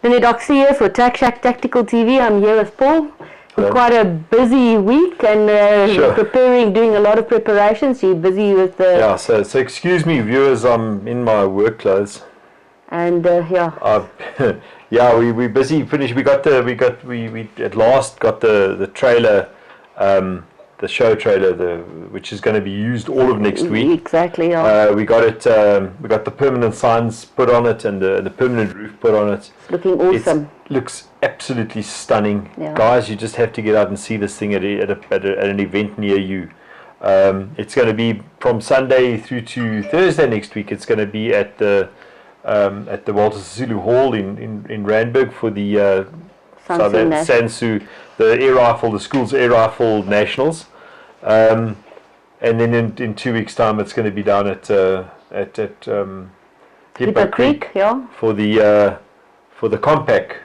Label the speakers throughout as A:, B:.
A: Lynette Oxley here for Tack Shack Tactical TV. I'm here with Paul. Quite a busy week and
B: Sure.
A: doing a lot of preparations. You're busy with the...
B: Yeah, so excuse me viewers, I'm in my work clothes.
A: And yeah.
B: Yeah, we're busy finished. We at last got the trailer, the show trailer, which is going to be used all of next week.
A: Exactly. Yeah.
B: We got it. We got the permanent signs put on it and the permanent roof put on it.
A: It's looking awesome.
B: It looks absolutely stunning,
A: yeah.
B: Guys. You just have to get out and see this thing at an event near you. It's going to be from Sunday through to Thursday next week. It's going to be at the Walter Sisulu Hall in Randburg for the SANSSU, the air rifle, the school's air rifle nationals, and then in 2 weeks' time it's going to be down at Hippo Creek,
A: yeah,
B: for the compact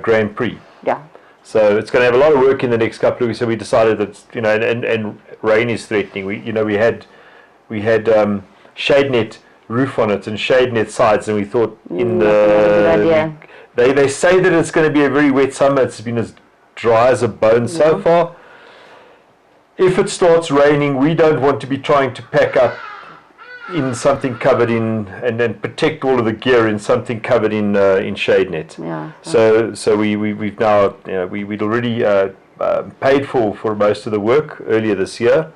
B: Grand Prix.
A: Yeah.
B: So it's going to have a lot of work in the next couple of weeks. So we decided that, you know, and rain is threatening. We had shade net roof on it and shade net sides, and we thought they say that it's going to be a very wet summer. It's been as dry as a bone so far. If it starts raining, we don't want to be trying to pack up in something covered in and then protect all of the gear in something covered in shade net.
A: Yeah.
B: So we've now, you know, we'd already paid for most of the work earlier this year.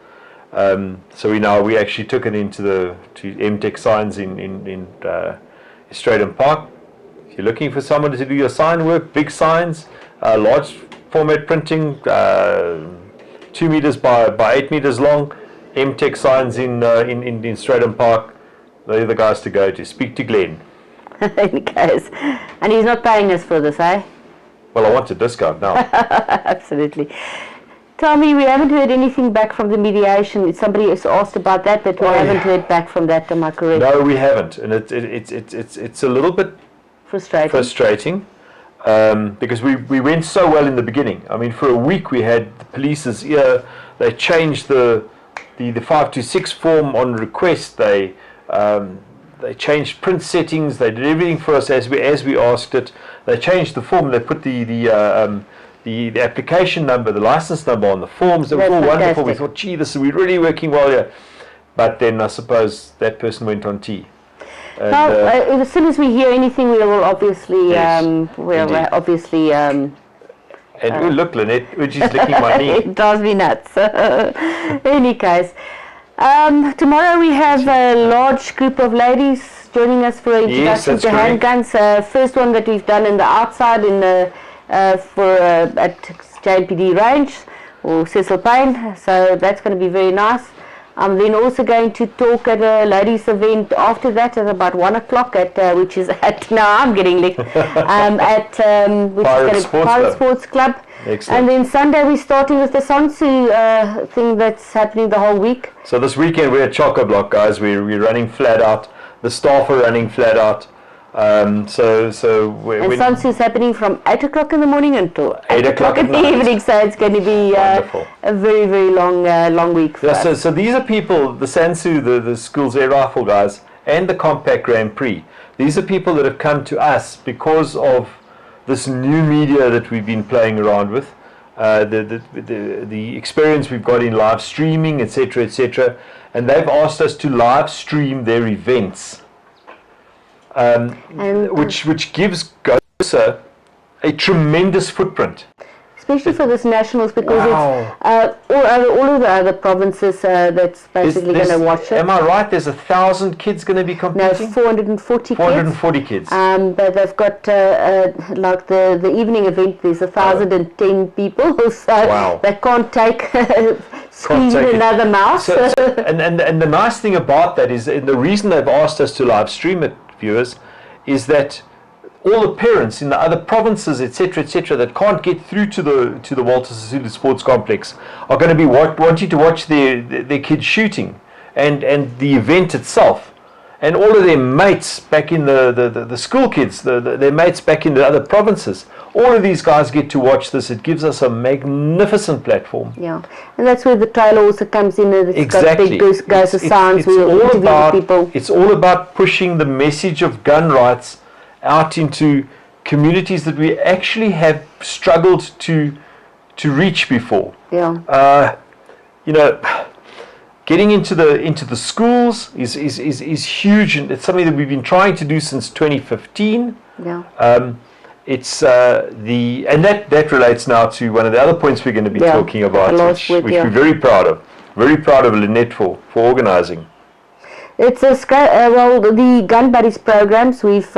B: So we actually took it to MTech signs in Stratham Park. If you're looking for someone to do your sign work, big signs, large format printing, 2 meters by 8 meters long, MTech signs in Stratham Park, they're the guys to go to. Speak to Glenn.
A: Guys. And he's not paying us for this, eh?
B: Well, I want a discount now.
A: Absolutely. Tell me, we haven't heard anything back from the mediation. Somebody has asked about that, but we haven't heard back from that. Am I correct?
B: No, we haven't, and it's a little bit frustrating because we went so well in the beginning. I mean, for a week we had the police's ear. They changed the 526 form on request. They changed print settings. They did everything for us as we asked it. They changed the form. They put the application number, the license number on the forms. It was all wonderful. We thought, gee, we're really working well here. But then I suppose that person went on tea. And,
A: as soon as we hear anything, we will obviously,
B: yes, and look, Lynette, which is licking my knee.
A: It drives me nuts. Any case, tomorrow we have a large group of ladies joining us for an introduction to handguns. First one that we've done in the outside at JNPD range or Cecil Payne, so that's going to be very nice. I'm then also going to talk at a ladies event after that at about 1 o'clock which is at, now I'm getting licked, which is Pirate Sports Club.
B: Excellent.
A: And then Sunday we're starting with the SANSSU thing that's happening the whole week.
B: So this weekend we're at Chock-a-Block, guys. We're running flat out. The staff are running flat out.
A: SANSSU is happening from 8 o'clock in the morning until 8 o'clock in the evening, so it's going to be a very, very long week for us.
B: So these are people, the SANSSU, the school's air rifle guys, and the Compact Grand Prix. These are people that have come to us because of this new media that we've been playing around with, the experience we've got in live streaming, etc., and they've asked us to live stream their events. Which gives GOSA a tremendous footprint.
A: Especially for this nationals, because it's all of the other provinces that's basically going to watch it.
B: Am I right? There's 1,000 kids going to be competing?
A: No, 440
B: kids.
A: But they've got like the evening event. There's 1,010 people, so they can't take squeeze another mouse.
B: And the nice thing about that is, and the reason they've asked us to live stream it, viewers, is that all the parents in the other provinces, etc., that can't get through to the Walter Sisulu Sports Complex are going to be wanting to watch their kids shooting and the event itself, and all of their mates back in the school kids, their mates back in the other provinces. All of these guys get to watch this. It gives us a magnificent platform.
A: Yeah, and that's where the trailer also comes in. It's got big GOSA signs.
B: It's all about pushing the message of gun rights out into communities that we actually have struggled to reach before.
A: Yeah.
B: You know, getting into the schools is huge, and it's something that we've been trying to do since 2015.
A: Yeah.
B: It's and that relates now to one of the other points we're going to be talking about, which we're very proud of. Very proud of Lynette for organising.
A: It's the Gun Buddies programs. We've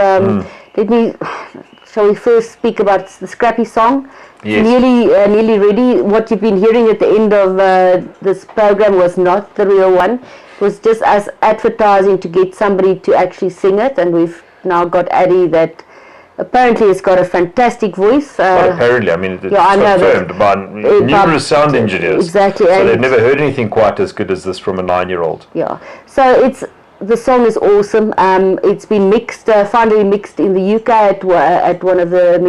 A: shall we first speak about the Scrappy song?
B: Yes.
A: Nearly ready. What you've been hearing at the end of this program was not the real one. It was just us advertising to get somebody to actually sing it, and we've now got Addie that apparently has got a fantastic voice.
B: Well, apparently, I mean, it's confirmed by numerous sound engineers.
A: Exactly.
B: So they've never heard anything quite as good as this from a 9-year-old.
A: Yeah. So the song is awesome. It's been mixed, finally mixed in the UK at one of the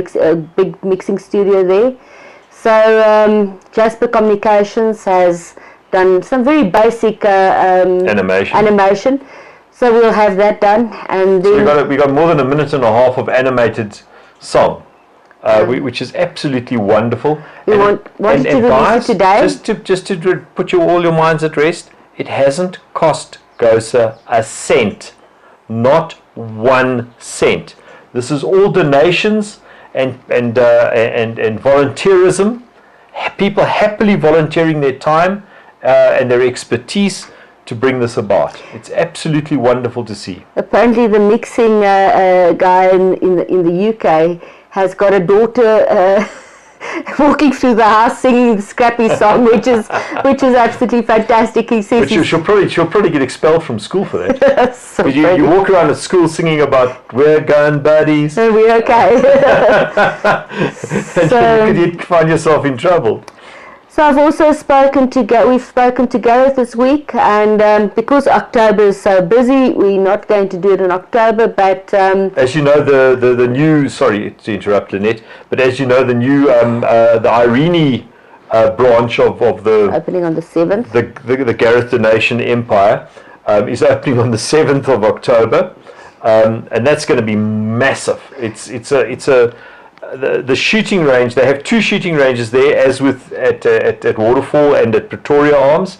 A: big mixing studio there. So Jasper Communications has done some very basic animation. So we'll have that done, and then
B: so we got more than 1.5 minutes of animated song, which is absolutely wonderful.
A: We wanted to release it today.
B: Just to put all your minds at rest, it hasn't cost GOSA a cent, not 1 cent. This is all donations and volunteerism. People happily volunteering their time and their expertise to bring this about. It's absolutely wonderful to see.
A: Apparently the mixing guy in the UK has got a daughter walking through the house singing the Scrappy song, which is absolutely fantastic. He says
B: she'll probably get expelled from school for that.
A: That's so
B: you walk around at school singing about we're gun buddies.
A: And we're okay.
B: And you'd find yourself in trouble.
A: So I've also we've spoken to Gareth this week, and because October is so busy, we're not going to do it in October, but
B: as you know, the new, sorry to interrupt Lynette, but as you know, the new the Irene branch of the
A: opening on the 7th,
B: the Gareth Donation Empire is opening on the 7th of October, and that's going to be massive. It's the shooting range. They have 2 shooting ranges there, as with at Waterfall and at Pretoria Arms.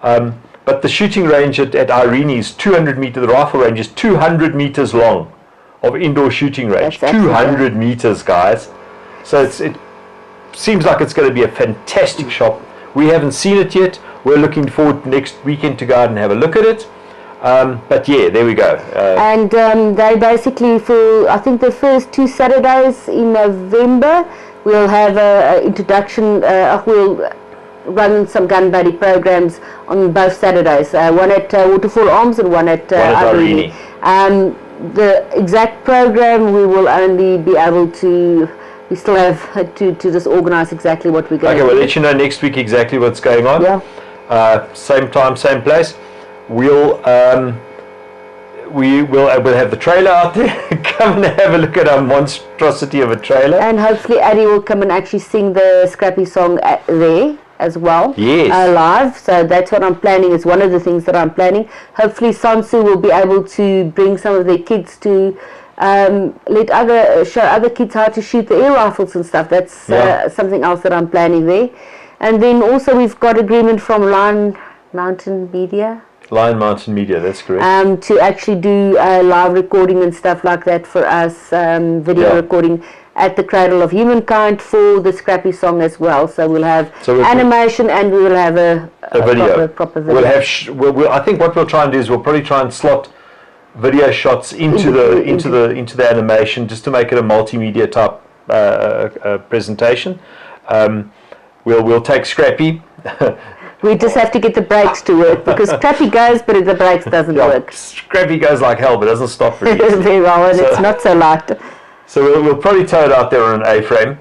B: But the shooting range at Irene is 200 meters. The rifle range is 200 meters long of indoor shooting range. 200 meters, guys. So it seems like it's going to be a fantastic shop. We haven't seen it yet. We're looking forward next weekend to go out and have a look at it. But yeah, there we go.
A: And they basically, for I think the first 2 Saturdays in November, we'll have an introduction. We'll run some gun buddy programs on both Saturdays. One at Waterfall Arms and one at Irene. The exact program we will only be able to. We still have to just organise exactly what we're going to do.
B: Okay, we'll let you know next week exactly what's going on.
A: Yeah.
B: Same time, same place. We'll have the trailer out there. Come and have a look at our monstrosity of a trailer.
A: And hopefully Addie will come and actually sing the Scrappy song there as well.
B: Yes.
A: Live. So that's what I'm planning. Is one of the things that I'm planning. Hopefully SANSSU will be able to bring some of their kids to show other kids how to shoot the air rifles and stuff. That's something else that I'm planning there. And then also we've got agreement from Lion Mountain Media, that's correct. To actually do live recording and stuff like that for us, video recording at the Cradle of Humankind for the Scrappy song as well. So we'll have animation and we will have a
B: video.
A: Proper video.
B: We'll have. I think what we'll try and do is we'll probably try and slot video shots into the animation, just to make it a multimedia type presentation. We'll take Scrappy.
A: We just have to get the brakes to work, because Scrappy goes, but the brakes doesn't work.
B: Scrappy goes like hell, but doesn't stop for
A: very well, and it's not so light.
B: So we'll probably tow it out there on an A-frame,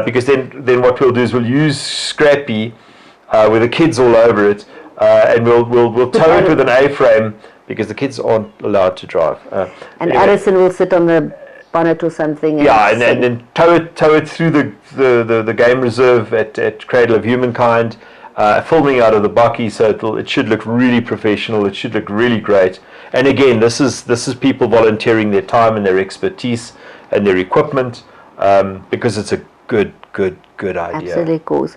B: because then what we'll do is we'll use Scrappy with the kids all over it, and we'll tow it with an A-frame, because the kids aren't allowed to drive.
A: And anyway, Addison will sit on the bonnet or something.
B: And then tow it through the game reserve at Cradle of Humankind. Filming out of the bakkie, so it should look really professional. It should look really great. And again, this is people volunteering their time and their expertise and their equipment, because it's a good idea.
A: Absolutely, of course.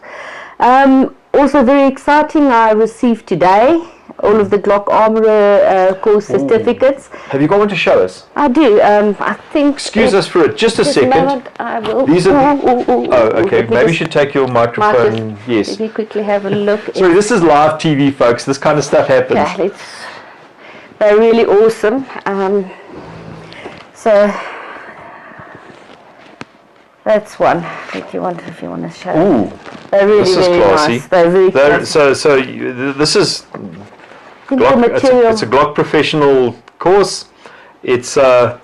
A: Also very exciting, I received today all of the Glock Armourer course certificates.
B: Have you got one to show us?
A: I do. I think.
B: Excuse us for it, just a second.
A: I will.
B: These are. Okay. Maybe you should take your microphone. Yes.
A: Let me quickly have a look.
B: Sorry, this is live TV, folks. This kind of stuff happens.
A: Okay, they're really awesome. So that's one. If you want to show.
B: Ooh.
A: They're really,
B: this is
A: really
B: classy.
A: Nice. They're very classy.
B: So this is Glock, it's a Glock professional course. It's like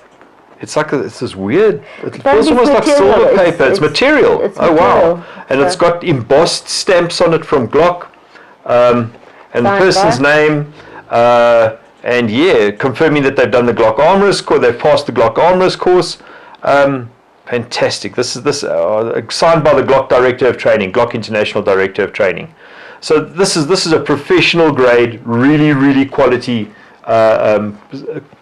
B: it's this weird. It feels almost like silver paper. It's material. Oh wow! And it's got embossed stamps on it from Glock, and the person's name, and yeah, confirming that they've done the Glock Armourers course. They've passed the Glock Armourers course. Fantastic. This is signed by the Glock Director of Training, Glock International Director of Training. So this is a professional grade, really quality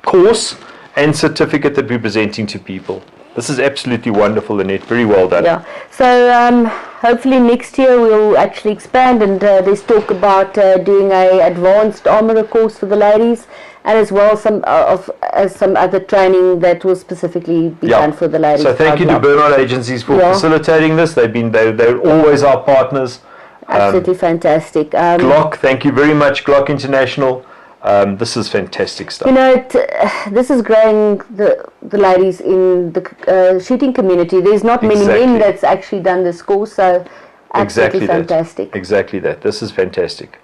B: course and certificate that we're presenting to people. This is absolutely wonderful, Annette. Very well done.
A: Yeah. So hopefully next year we'll actually expand, and there's talk about doing a advanced armourer course for the ladies, and as well some other training that will specifically be done for the ladies.
B: So thank you to Bernard Agencies for facilitating this. They're always our partners.
A: Absolutely fantastic.
B: Glock, thank you very much, Glock International. This is fantastic stuff.
A: You know, this is growing the ladies in the shooting community. There's not many men that's actually done this course, so absolutely fantastic.
B: Exactly that. This is fantastic.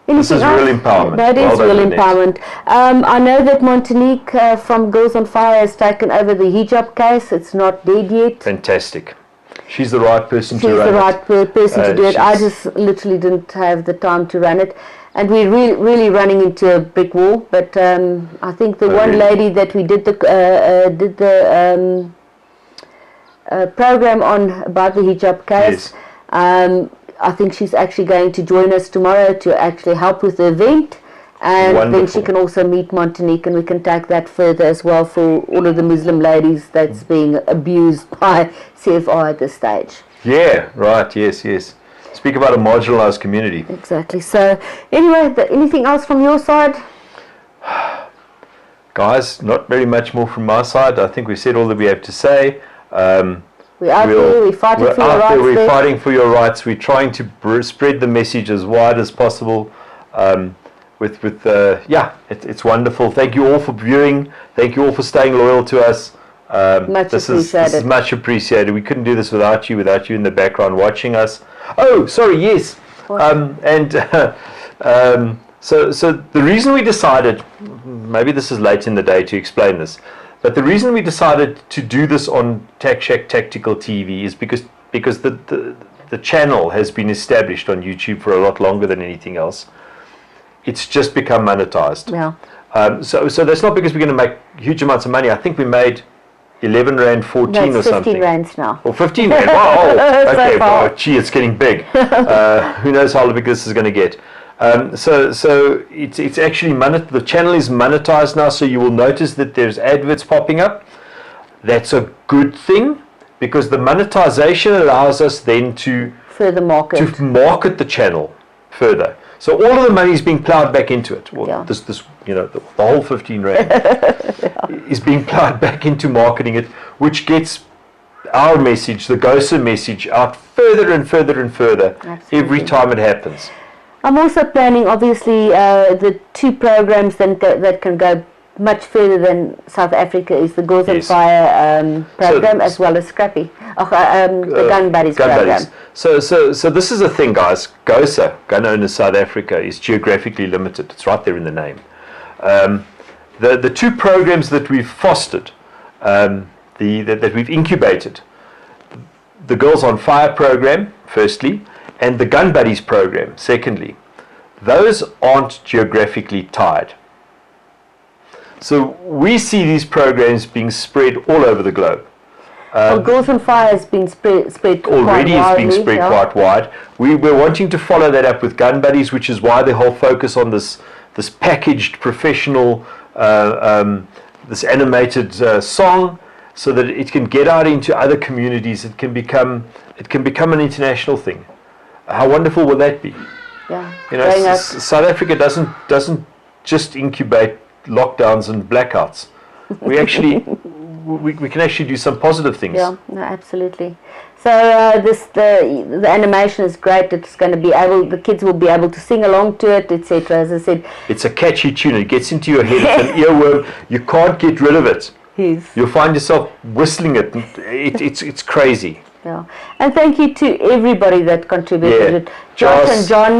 A: This is
B: real empowerment.
A: That is real empowerment. I know that Monique from Girls on Fire has taken over the hijab case. It's not dead yet.
B: Fantastic. She's the right person to run it.
A: She's the right person to do it. I just literally didn't have the time to run it. And we're really running into a brick wall. But I think the one lady that we did the program on about the hijab case, I think she's actually going to join us tomorrow to actually help with the event. And then she can also meet Monique, and we can take that further as well for all of the Muslim ladies that's being abused by CFR at this stage.
B: Yeah, right, yes. Speak about a marginalised community.
A: Exactly. So, anyway, anything else from your side?
B: Guys, not very much more from my side. I think we said all that we have to say.
A: We're out there, we're fighting for your rights.
B: We're fighting for your rights. We're trying to spread the message as wide as possible. It's wonderful. Thank you all for viewing. Thank you all for staying loyal to us. This is much appreciated. We couldn't do this without you in the background watching us. Oh, sorry, yes. So the reason we decided, maybe this is late in the day to explain this, but the reason we decided to do this on Tac Shack Tactical TV is because the channel has been established on YouTube for a lot longer than anything else. It's just become monetized.
A: Yeah.
B: So that's not because we're going to make huge amounts of money. I think we made 11 Rand 14 or something.
A: 15 Rands now.
B: Or 15 Rand. Wow. Okay. Wow. Gee, it's getting big. Who knows how big this is going to get. So it's actually the channel is monetized now. So you will notice that there's adverts popping up. That's a good thing, because the monetization allows us then to
A: further market
B: the channel further. So all of the money is being ploughed back into it. Well, the whole 15 Rand is being ploughed back into marketing it, which gets our message, the GOSA message, out further and further and further. Absolutely. Every time it happens.
A: I'm also planning, obviously, the two programs that can go much further than South Africa is the GOSA Fire program, as well as Scrappy, the Gun Buddies program.
B: So this is a thing, guys. GOSA, Gun Owners South Africa, is geographically limited. It's right there in the name. The two programs that we've fostered, that we've incubated, the Girls on Fire program, firstly, and the Gun Buddies program, secondly, those aren't geographically tied. So we see these programs being spread all over the globe.
A: Girls on Fire has been spread
B: already. It's being spread quite wide. We're wanting to follow that up with Gun Buddies, which is why the whole focus on this packaged professional, this animated song, so that it can get out into other communities. It can become an international thing. How wonderful will that be?
A: Yeah.
B: You know, South Africa doesn't just incubate lockdowns and blackouts. We actually we can actually do some positive things.
A: Yeah, no, absolutely. So the animation is great. It's going to be the kids will be able to sing along to it, etc. As I said,
B: it's a catchy tune. It gets into your head. It's an earworm. You can't get rid of it.
A: Yes.
B: You'll find yourself whistling it. It's crazy.
A: Yeah, and thank you to everybody that contributed.
B: Yeah.
A: Josh and John.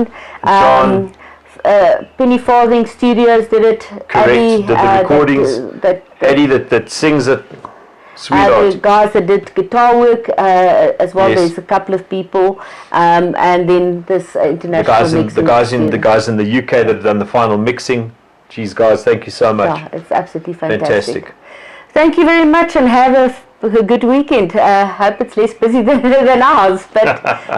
A: Penny Farthing Studios did it.
B: Correct. Eddie, did the recordings. Eddie that sings it. Sweetheart.
A: The guys that did guitar work as well. Yes. There's a couple of people, and then this international mixing.
B: The guys in the UK that have done the final mixing. Geez, guys, thank you so much.
A: Yeah, it's absolutely fantastic. Thank you very much, and have a good weekend. Hope it's less busy than ours, but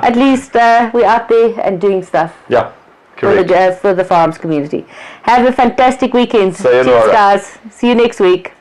A: at least we're out there and doing stuff.
B: Yeah, correct.
A: For the farms community. Have a fantastic weekend.
B: Sayonara.
A: Cheers, guys. See you next week.